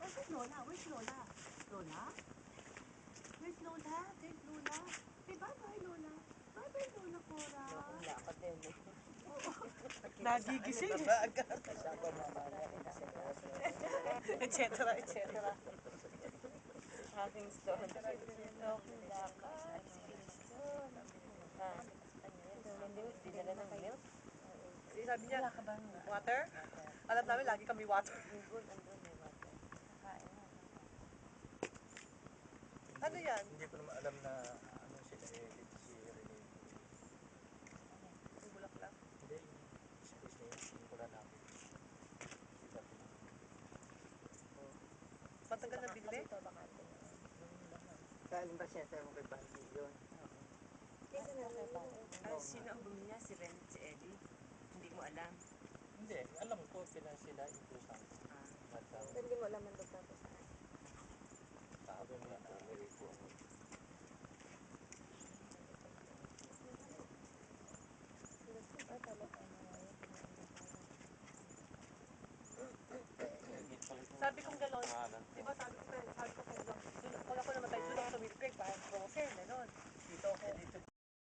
Where's Lola? Where's Lola? Lola? Where's Lola? There's Lola. Say bye-bye, Lola. Bye-bye, Lola Cora. Wala ako din. Nagigising. Kasama mamaya. Et cetera, et cetera. Aking stone. Okay, lakad. Stone. Hindi, dinala ng milk. Sabi niya, water? Alam namin, lagi kami water. Andun, may water. Kakain na. Ano yan? Hindi ko naman alam na ano sila si Rene. Yung bulaklak. Hindi, space na yun. Hindi ko na namin. Sila po. Matagal na binili? Galing ba siya sa mga bandi yun? Sino ang bumili niya? Si Ren, si Ellie? Hindi mo alam. Hindi, alam ko sila indusan. Hindi mo alam ang dagdag saan. Sabi mo na po ako. Sabi kong galon. Di ba sabi